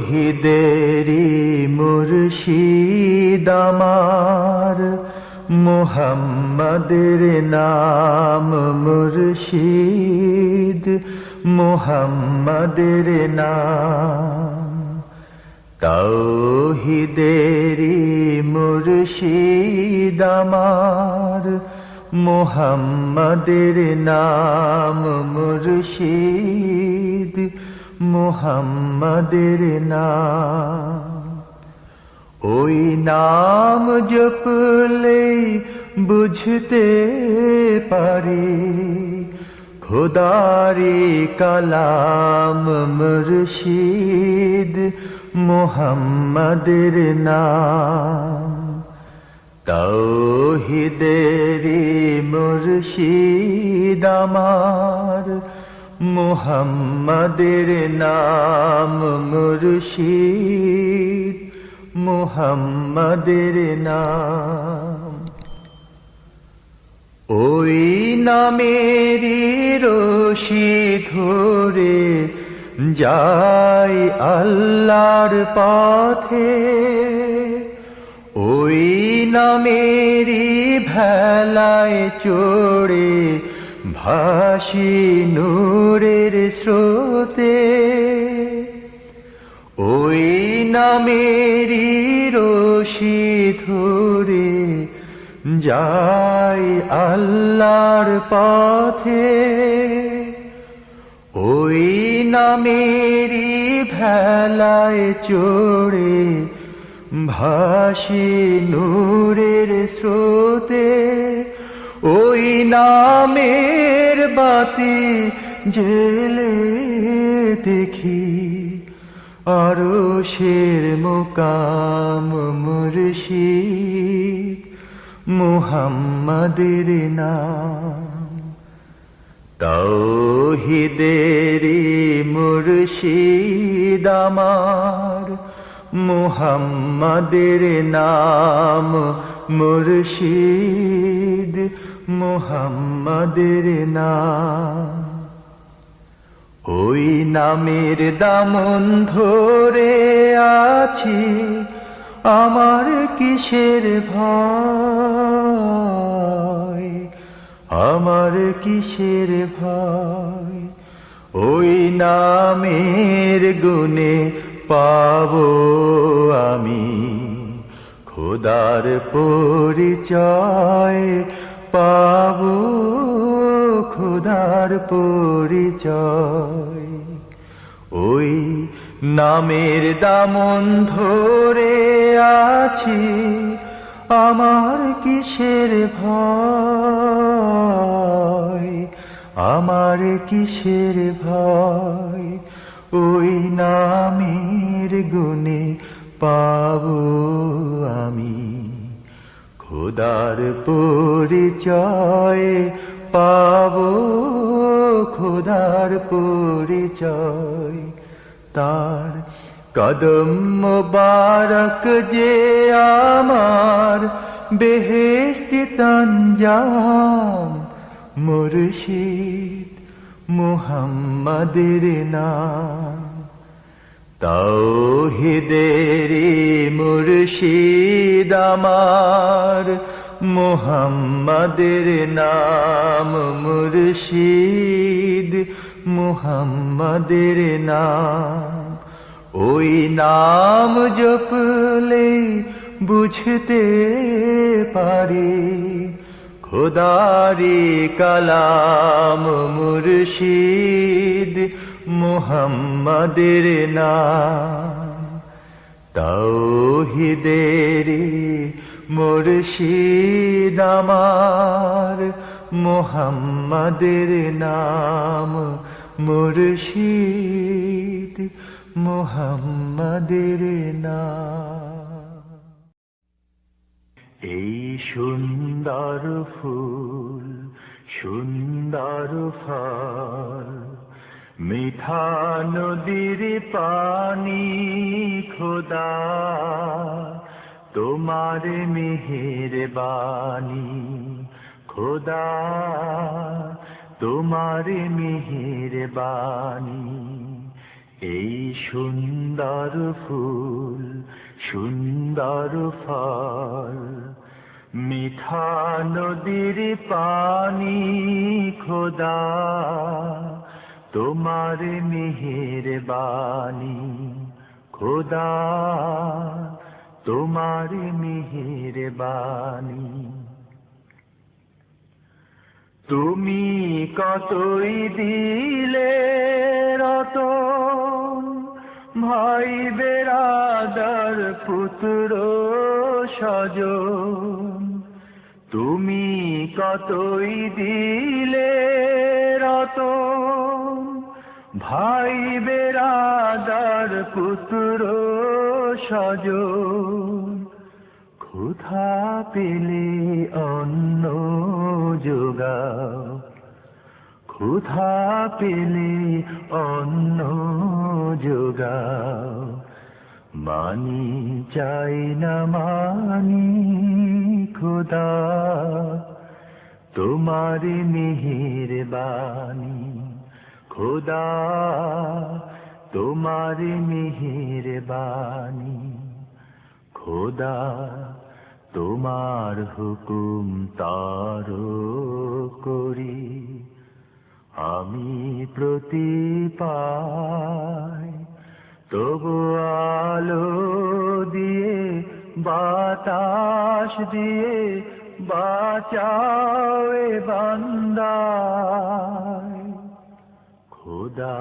তৌহিদেরি মুর্শিদ আমার, মুহাম্মাদের নাম মুর্শিদ, মুহাম্মাদের নাম। তৌহিদেরি মুর্শিদ আমার, মুহাম্মাদের নাম মুর্শিদ, মুহাম্মাদের নাম। ওই নাম জপলেই বুঝতে পারি খোদারি কালাম মুর্শিদ, মুহাম্মাদের নাম। তৌহিদেরি মুর্শিদ আমার, মুহাম্মাদের নাম মুর্শিদ, মুহাম্মাদের নাম। ওই নামেরই রশি ধরে যাই আল্লাহর পথে, ওই নামেরই ভেলায় চড়ে ভাসি নূরের স্রোতে। ওই নামেরই রশি ধরে যাই আল্লাহর পথে, ওই নামেরই ভেলায় চড়ে ভাসি নূরের স্রোতে। ওই নামের বাতি জেলে দেখি আরশের মুকাম মুর্শিদ, মুহাম্মাদের নাম। তৌহিদেরি মুর্শিদ আমার, মুহাম্মাদের নাম মুর্শিদ, মুহাম্মাদের নাম। ওই নামের দামন ধরে আছি, আমার কিসের ভয়, আমার কিসের ভয়। ওই নামের গুণে পাবো আমি খোদার পরিচয়, পাবো খোদার পরিচয়। ওই নামের দামন ধরে আছি, আমার কিসের ভয়, আমার কিসের ভয়। ওই নামের গুণে পাবো আমি খোদার পরিচয়, পাবো খোদার পরিচয়। তার কদম মোবারক যে আমার বেহেশতি তঞ্জাম মুর্শিদ, মুহাম্মাদের নাম। তৌহিদেরি মুর্শিদ আমার, মুহাম্মাদের নাম মুর্শিদ, মুহাম্মাদের নাম। ওই নাম জপলে বুঝতে পারি খোদারি কালাম মুর্শিদ, মুহাম্মাদের নাম। তৌহিদেরি মুর্শিদ আমার, মুহাম্মাদের নাম মুর্শিদ, মুহাম্মাদের নাম। এই সুন্দর ফুল, সুন্দর ফল, মিঠা নদীর পানি খোদা, তোমার মেহেরবানি খোদা, তোমার মেহেরবানি। এই সুন্দর ফুল সুন্দর ফল মিঠা নদীর পানি খোদা তোমার মেহেরবানি খোদা তোমার মেহেরবানি তুমি কতই দিলে রতন ভাই বেরাদার পুত্র স্বজন তুমি কতই দিলে রতন ভাই বেরাদার পুত্র স্বজন ক্ষুধা পেলে অন্ন যোগাও ক্ষুধা পেলে অন্ন যোগাও মানি চাই না মানি খোদা তোমার মেহেরবানি খোদা তোমার মেহেরবানি খোদা তোমার হুকুম তার করি আমি প্রতি পাই তবু আলো দিয়ে বাতাস দিয়ে বাঁচাও এ বান্দায় খোদা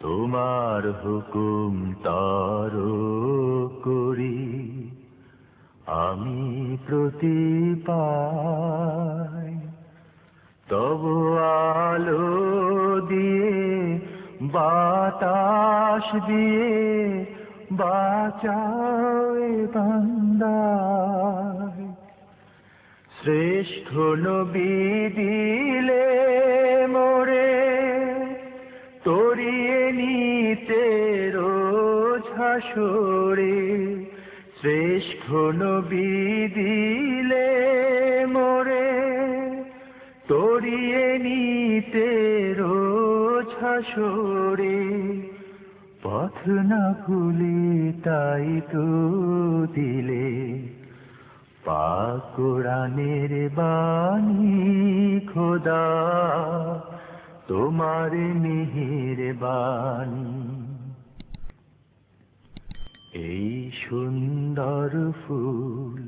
তোমার হুকুম তার করি আমি প্রতি পাই তবু আলো দিয়ে বাতাস দিয়ে বাঁচাও এ বান্দায় শ্রেষ্ঠ নবী দিলে মোরে তরিয়ে নিতে রোজ হাসরে শ্রেষ্ঠ নবী দিলে মোরে তরিয়ে নিতে রোজ হাসরে পথ না ভুলে তাই তো দিলে পাক কোরআনের বাণী খোদা তোমার মেহেরবানি এই সুন্দর ফুল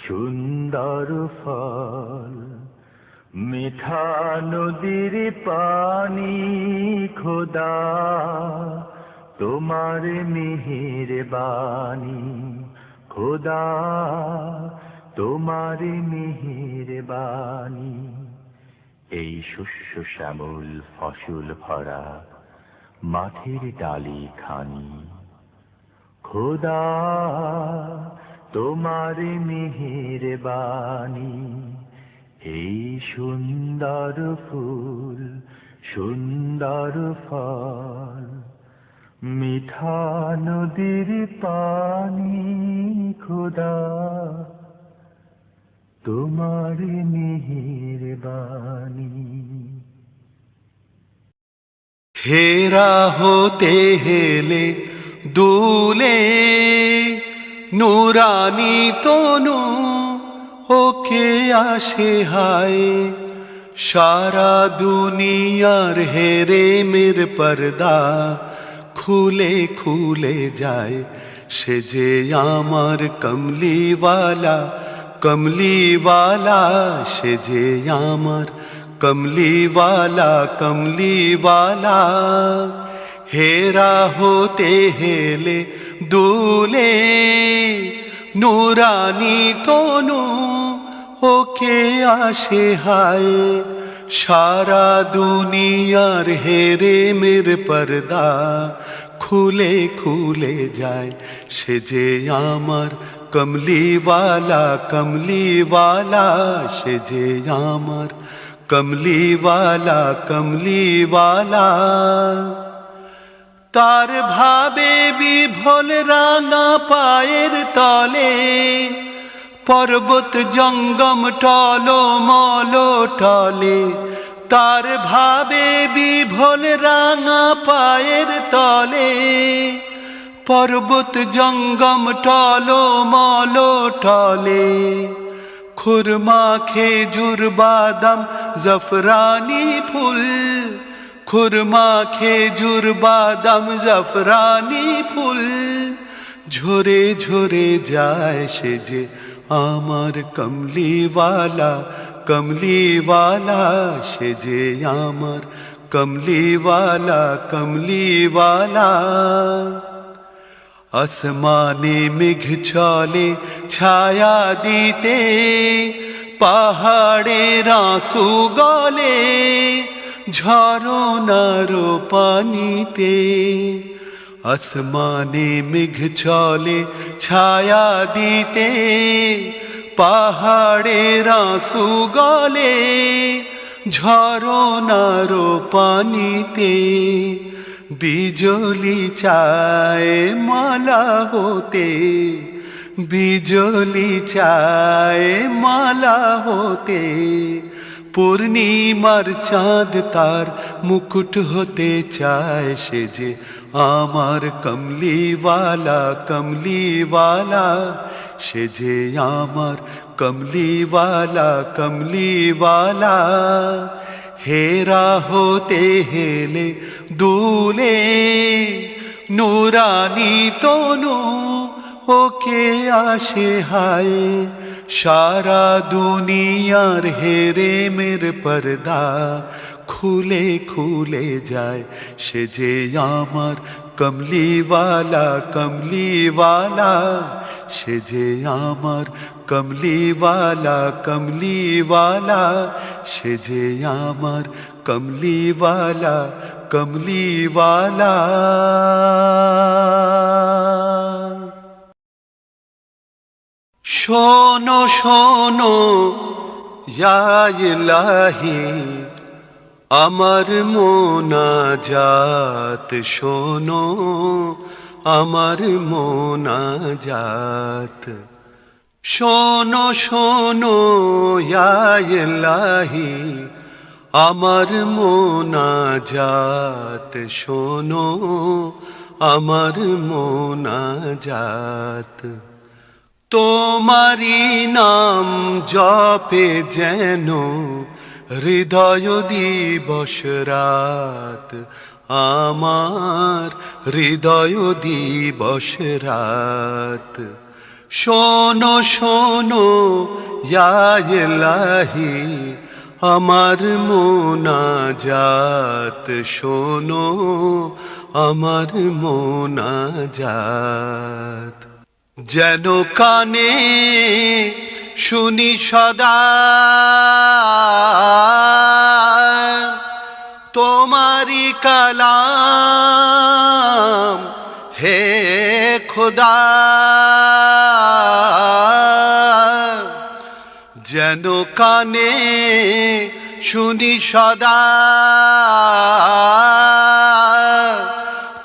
সুন্দর ফল মিঠা নদীর পানি খোদা তোমার মেহেরবানি খোদা তোমার মেহেরবানি এই শস্য শ্যামল ফসল ভরা মাঠের ডালি খানি খোদা তোমার মেহেরবানি এই সুন্দর ফুল সুন্দর ফল মিঠা নদীর পানি খোদা তোমার মেহেরবানি হেরা হতে হেলে দুলে নুরানি তনু ওকে আসে হায় সারা দুনিয়ার হেরেমের পর্দা খুলে খুলে যায় সে যে আমার কমলিওয়ালা কমলিওয়ালা সে যে আমার কমলিওয়ালা কমলিওয়ালা হেরা হতে হেলে দুলে নুরানি তনু ওকে আসে হায় সারা দুনিয়ার হেরেমের পর্দা খুলে খুলে যায় সে যে আমার কমলিওয়ালা কমলিওয়ালা সে যে আমার কমলিওয়ালা কমলিওয়ালা তার ভাবে বিভোল রাঙা পায়ের তলে পর্বত জঙ্গম টলো মলো টলে তার ভাবে বিভোল রাঙা পায়ের তলে তলে পর্বত জঙ্গম টলো মলো টলে খুরমা খেজুর বাদাম জাফরানি ফুল খুরমা খেজুর বাদাম জাফরানি ফুল ঝরে ঝরে যায় সে যে আমার কমলিওয়ালা কমলিওয়ালা সে যে আমার কমলিওয়ালা কমলিওয়ালা আসমানে মেঘ চলে ছায়া দিতে পাহাড়ের আঁসু গলে ঝরনার পানিতে আসমানে মেঘ চলে ছায়া দিতে পাহাড়ের আঁসু গলে ঝরনার পানিতে বিজলি চায় মালা হতে বিজলি চায় মালা হতে পূর্ণিমার চাঁদ তার মুকুট হতে চায় সে যে আমার কমলিওয়ালা কমলিওয়ালা সে যে আমার কমলিওয়ালা কমলিওয়ালা হেরা হতে হেলে দুলে নুরানি তনু ওকে আসে হায় সারা দুনিয়ার হেরে মের পর্দা খুলে খুলে যায় সে যে আমার কমলিওয়ালা কমলিওয়ালা সে যে আমার কমলিওয়ালা কমলিওয়ালা সে যে আমার কমলিওয়ালা কমলিওয়ালা শোনো শোনো ইয়া ইলাহি আমার মোনাজাত শোনো আমার মোনাজাত শোনো শোনো ইয়া ইলাহি আমার মোনাজাত শোনো আমার মোনাজাত তোমারি নাম জপে যেন হৃদয় দিবস রাত আমার হৃদয় দিবস রাত শোনো শোনো ইয়া ইলাহি আমার মোনাজাত শোনো আমার মোনাজাত যেন কানে শুনি সদা তোমারি কালাম হে খোদা যেন কানে শুনি সদা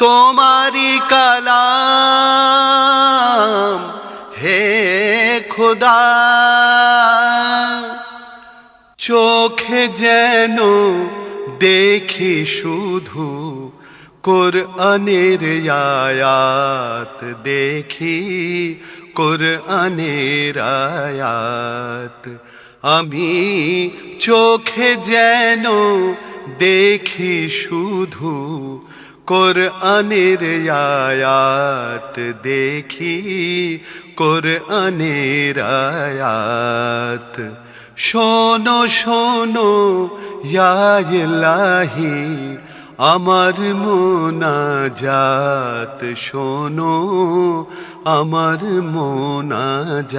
তোমারি কালাম হে খোদা চোখে যেন দেখি শুধু কোরআনের আয়াত দেখি কোরআনের আয়াত আমি চোখে যেন দেখি শুধু কোরআনের আয়াত দেখি কোরআনের আয়াত শোনো শোনো ইয়া ইলাহি আমার মোনাজাত শোনো আমার মোনাজাত